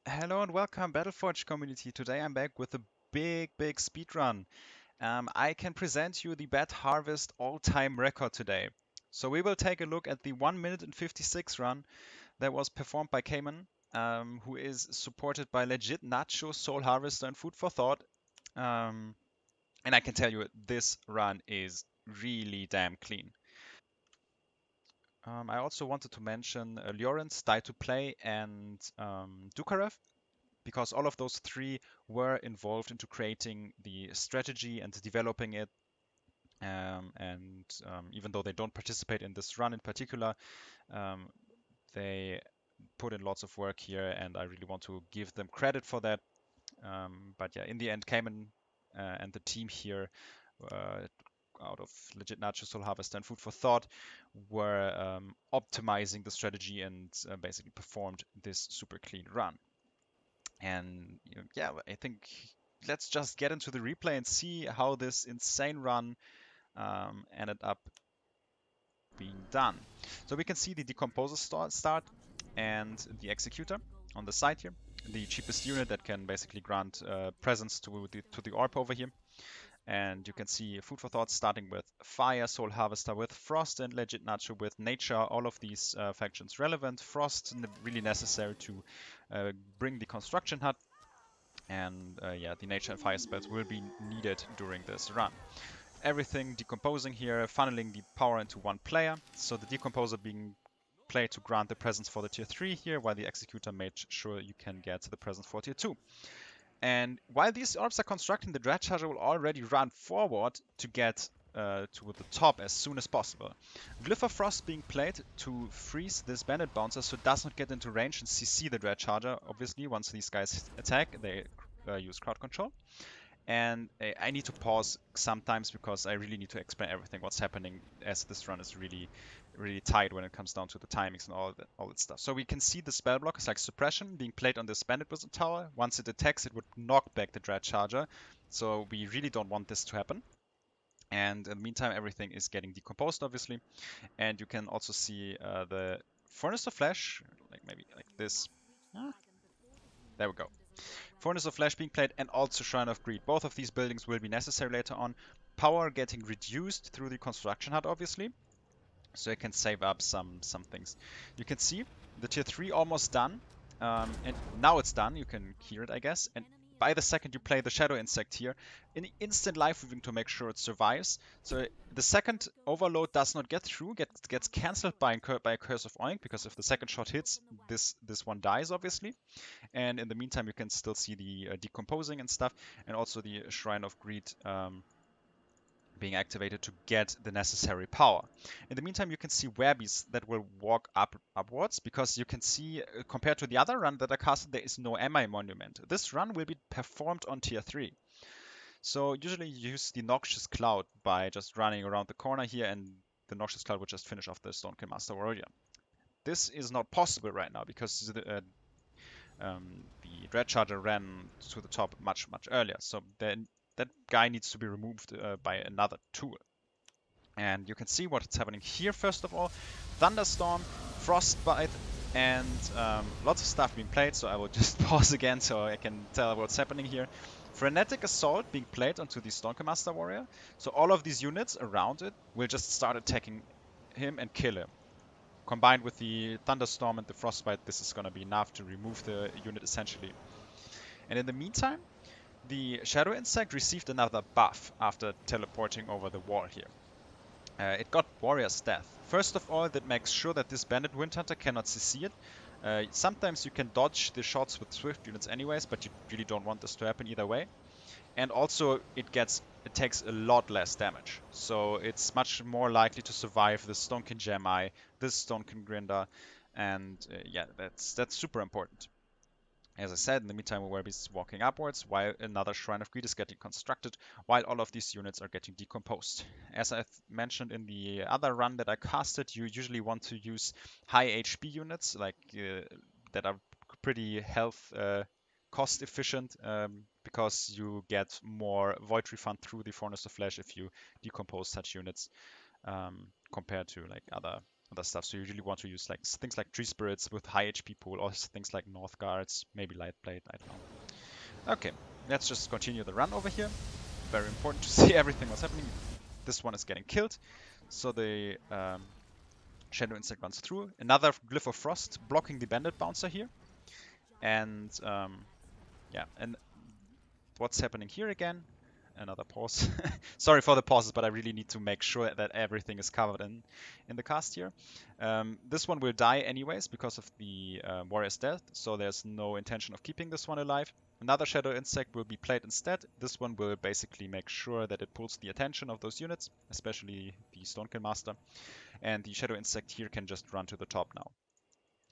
Hello and welcome, Battleforge community. Today I'm back with a big speed run. I can present you the Bat Harvest all-time record today. So we will take a look at the 1 minute and 56 run that was performed by Kamen, who is supported by Legit Nacho, Soulharvester, and FoodForThought. Um, and I can tell you this run is really damn clean. I also wanted to mention Lioran's Die to Play and Dukarev, because all of those three were involved into creating the strategy and developing it. And even though they don't participate in this run in particular, um, they put in lots of work here, and I really want to give them credit for that. But yeah, in the end, Kamen and the team here, uh, out of Legit Nacho, Soul Harvester, and FoodForThought, were optimizing the strategy and basically performed this super clean run. And yeah, I think let's just get into the replay and see how this insane run ended up being done. So we can see the decomposer start and the executor on the side here, the cheapest unit that can basically grant presence to the orb over here. And you can see FoodForThought starting with Fire, Soul Harvester with Frost, and Legit Nacho with Nature. All of these factions relevant. Frost really necessary to bring the construction hut, and yeah, the nature and fire spells will be needed during this run. Everything decomposing here, funneling the power into one player, so the decomposer being played to grant the presence for the tier 3 here, while the executor made sure you can get the presence for tier 2. And while these orbs are constructing, the Dread Charger will already run forward to get to the top as soon as possible. Glyph Frost being played to freeze this Bandit Bouncer so it does not get into range and CC the Dread Charger. Obviously, once these guys attack, they use crowd control. And I need to pause sometimes because I really need to explain everything what's happening, as this run is really tight when it comes down to the timings and all that stuff. So we can see the spell blockers like Suppression being played on this Bandit Wizard Tower. Once it attacks, it would knock back the Dread Charger. So we really don't want this to happen. And in the meantime, everything is getting decomposed, obviously. And you can also see the Furnace of Flesh, like maybe like this. Ah, there we go. Furnace of Flesh being played, and also Shrine of Greed. Both of these buildings will be necessary later on. Power getting reduced through the construction hut, obviously, so it can save up some things. You can see the tier 3 almost done, and now it's done. You can hear it, I guess. And by the second you play the Shadow Insect here, in instant life weaving to make sure it survives. So the second overload does not get through, gets cancelled by a Curse of Oink, because if the second shot hits, this one dies, obviously. And in the meantime, you can still see the decomposing and stuff, and also the Shrine of Greed being activated to get the necessary power. In the meantime, you can see werbies that will walk upwards, because you can see, compared to the other run that I casted, there is no MI monument. This run will be performed on tier 3. So usually you use the Noxious Cloud by just running around the corner here, and the Noxious Cloud will just finish off the Stonekin Master Warrior. This is not possible right now because the Dread Charger ran to the top much earlier. So then that guy needs to be removed by another tool. And you can see what's happening here first of all. Thunderstorm, Frostbite, and lots of stuff being played. So I will just pause again so I can tell what's happening here. Frenetic Assault being played onto the Stonekin Master Warrior. So all of these units around it will just start attacking him and kill him. Combined with the Thunderstorm and the Frostbite, this is going to be enough to remove the unit essentially. And in the meantime, the Shadow Insect received another buff after teleporting over the wall here. It got Warrior's Death. First of all, that makes sure that this Bandit Windhunter cannot CC it. Sometimes you can dodge the shots with Swift units anyways, but you really don't want this to happen either way. And also, it takes a lot less damage. So it's much more likely to survive the Stonekin Gemi, this Stonekin Grinder, and yeah, that's super important. As I said, in the meantime, Werby is walking upwards, while another Shrine of Greed is getting constructed, while all of these units are getting decomposed. As I mentioned in the other run that I casted, you usually want to use high HP units, like that are pretty health cost efficient, because you get more Void Refund through the Furnace of Flesh if you decompose such units, compared to like other other stuff. So you really want to use like things like Tree Spirits with high HP pool, or things like North Guards, maybe Light Blade, I don't know. Okay, let's just continue the run over here. Very important to see everything what's happening. This one is getting killed, so the Shadow Insect runs through. Another Glyph of Frost blocking the Bandit Bouncer here. And yeah, and what's happening here again? Another pause. Sorry for the pauses, but I really need to make sure that everything is covered in the cast here. This one will die anyways because of the Warrior's death, so there's no intention of keeping this one alive. Another Shadow Insect will be played instead. This one will basically make sure that it pulls the attention of those units, especially the Stonekin Master. And the Shadow Insect here can just run to the top now.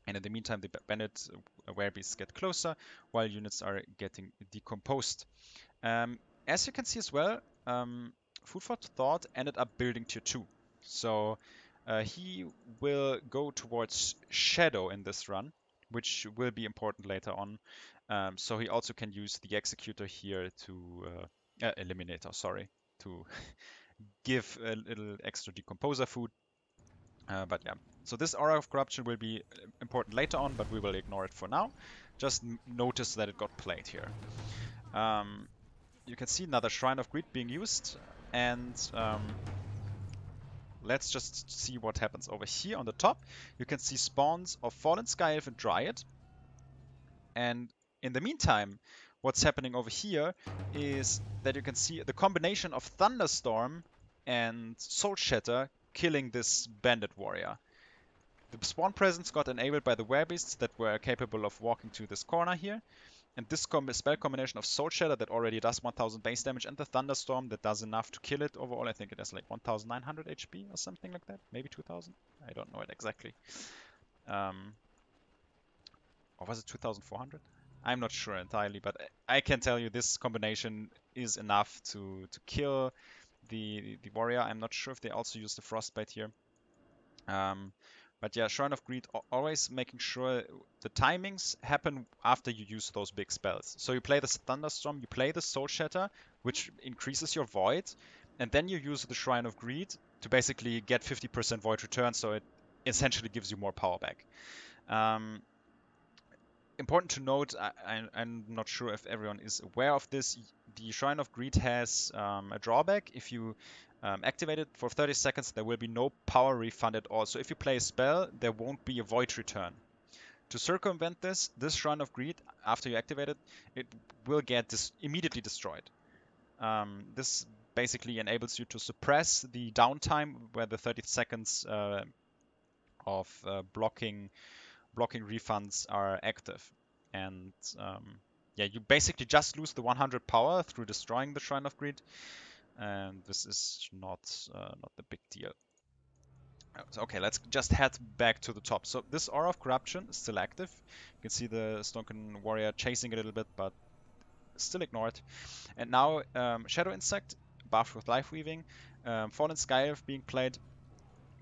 And in the meantime, the Bandit Werebeasts get closer while units are getting decomposed. As you can see as well, FoodForThought ended up building tier 2. So he will go towards Shadow in this run, which will be important later on. So he also can use the Executor here to Eliminator, sorry, to give a little extra decomposer food. But yeah, so this Aura of Corruption will be important later on, but we will ignore it for now. Just notice that it got played here. You can see another Shrine of Greed being used, and let's just see what happens over here on the top. You can see spawns of Fallen Sky Elf and Dryad, and in the meantime, what's happening over here is that you can see the combination of Thunderstorm and Soul Shatter killing this Bandit Warrior. The spawn presence got enabled by the werebeasts that were capable of walking to this corner here. And this spell combination of Soul Shatter that already does 1000 base damage and the Thunderstorm that does enough to kill it overall. I think it has like 1900 HP or something like that. Maybe 2000. I don't know it exactly. Or was it 2400? I'm not sure entirely, but I can tell you this combination is enough to kill the warrior. I'm not sure if they also use the frostbite here. But yeah, Shrine of Greed, always making sure the timings happen after you use those big spells. So you play the Thunderstorm, you play the Soul Shatter, which increases your Void, and then you use the Shrine of Greed to basically get 50% Void return, so it essentially gives you more power back. Important to note, I'm not sure if everyone is aware of this, the Shrine of Greed has a drawback. If you activate it for 30 seconds, there will be no power refund at all. So if you play a spell, there won't be a void return. To circumvent this Shrine of Greed, after you activate it, it will get immediately destroyed. This basically enables you to suppress the downtime where the 30 seconds of blocking refunds are active. And yeah, you basically just lose the 100 power through destroying the Shrine of Greed. And this is not the big deal. Okay, let's just head back to the top. So this Aura of Corruption is still active. You can see the Stonekin Warrior chasing a little bit, but still ignore it. And now Shadow Insect, buffed with Life Weaving. Fallen Sky Elf being played.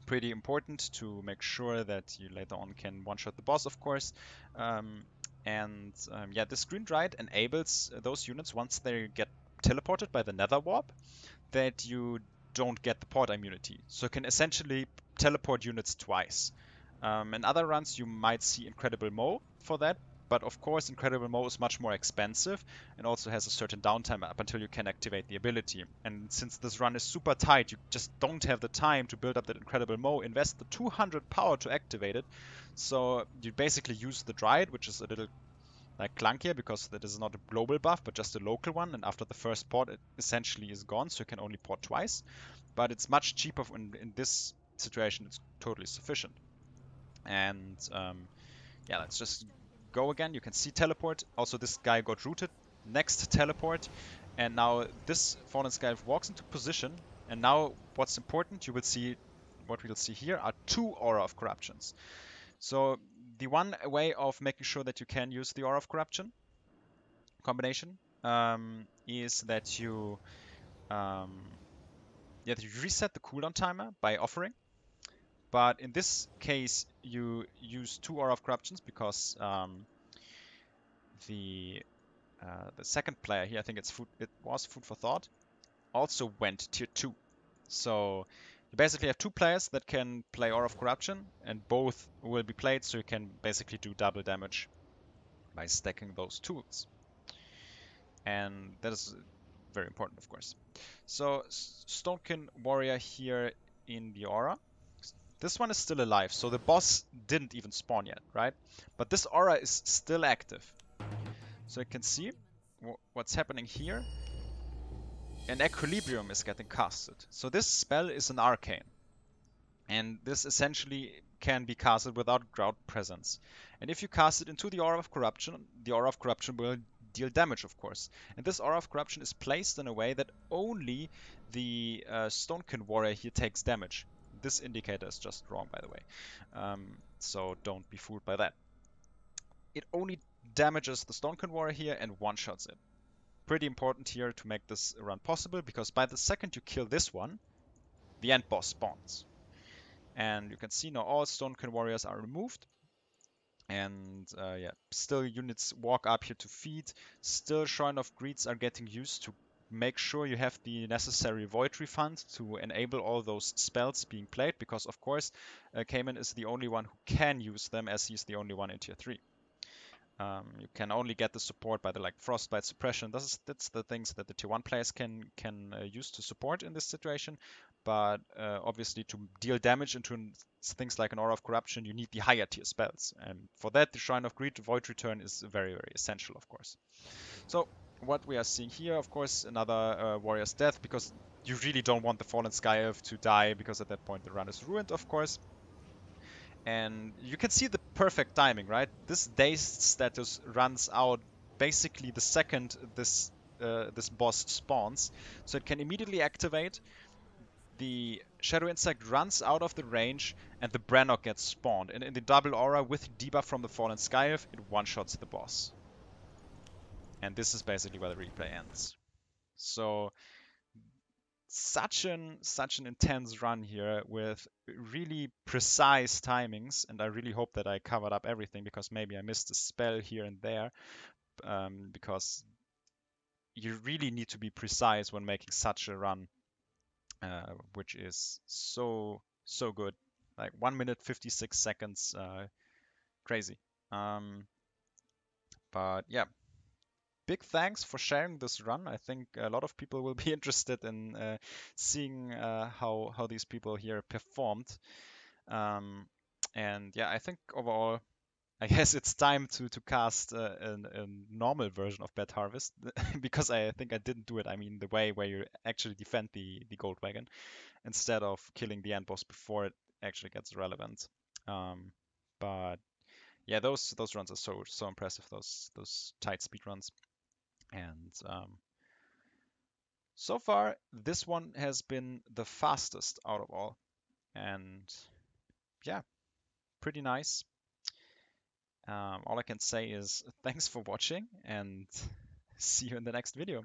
Pretty important to make sure that you later on can one-shot the boss, of course. Yeah, this Green Dryad enables those units, once they get teleported by the Nether Warp, that you don't get the port immunity. So you can essentially teleport units twice. In other runs, you might see Incredible Mo for that, but of course, Incredible Mo is much more expensive and also has a certain downtime up until you can activate the ability. And since this run is super tight, you just don't have the time to build up that Incredible Mo, invest the 200 power to activate it. So you basically use the Dryad, which is a little like clunkier because that is not a global buff, but just a local one. And after the first port, it essentially is gone, so you can only port twice. But it's much cheaper in this situation. It's totally sufficient. And yeah, let's just go again. You can see teleport. Also, this guy got rooted. Next teleport. And now this Fallen Sky walks into position. And now what's important, you will see, what we'll see here are two Aura of Corruptions. So the one way of making sure that you can use the Aura of Corruption combination is that you reset the cooldown timer by offering. But in this case, you use two Aura of Corruptions because the second player here, I think it was FoodForThought, also went tier 2. So You basically have two players that can play Aura of Corruption, and both will be played, so you can basically do double damage by stacking those tools. And that is very important, of course. So Stonekin Warrior here in the Aura. This one is still alive, so the boss didn't even spawn yet, right? But this Aura is still active. So you can see what's happening here. An Equilibrium is getting casted. So this spell is an Arcane. And this essentially can be casted without crowd presence. And if you cast it into the Aura of Corruption, the Aura of Corruption will deal damage, of course. And this Aura of Corruption is placed in a way that only the Stonekin Warrior here takes damage. This indicator is just wrong, by the way. So don't be fooled by that. It only damages the Stonekin Warrior here and one-shots it. Pretty important here to make this run possible, because by the second you kill this one, the end boss spawns. And you can see now all Stonekin Warriors are removed. And yeah, still units walk up here to feed. Still Shrine of Greeds are getting used to make sure you have the necessary void refund to enable all those spells being played, because of course Kamen is the only one who can use them, as he's the only one in tier 3. You can only get the support by the frostbite suppression. That's the things that the tier 1 players can use to support in this situation. But obviously to deal damage into things like an Aura of Corruption, you need the higher tier spells. And for that, the Shrine of Greed Void Return is very, very essential, of course. So what we are seeing here, of course, another Warrior's Death, because you really don't want the Fallen Sky Elf to die, because at that point the run is ruined, of course. And you can see the perfect timing, right? This dazed status runs out basically the second this boss spawns, so it can immediately activate. The Shadow Insect runs out of the range, and the Brannock gets spawned. And in the double aura with debuff from the Fallen Sky Elf, it one-shots the boss. And this is basically where the replay ends. So such an intense run here with really precise timings, and I really hope that I covered up everything, because maybe I missed a spell here and there, because you really need to be precise when making such a run, which is so good. Like 1 minute 56 seconds, crazy. But yeah, big thanks for sharing this run. I think a lot of people will be interested in seeing how these people here performed. And yeah, I think overall, I guess it's time to cast a normal version of Bad Harvest, because I think I didn't do it. I mean, the way where you actually defend the gold wagon instead of killing the end boss before it actually gets relevant. But yeah, those runs are so impressive. Those tight speed runs. And so far, this one has been the fastest out of all. And yeah, pretty nice. All I can say is thanks for watching, and see you in the next video.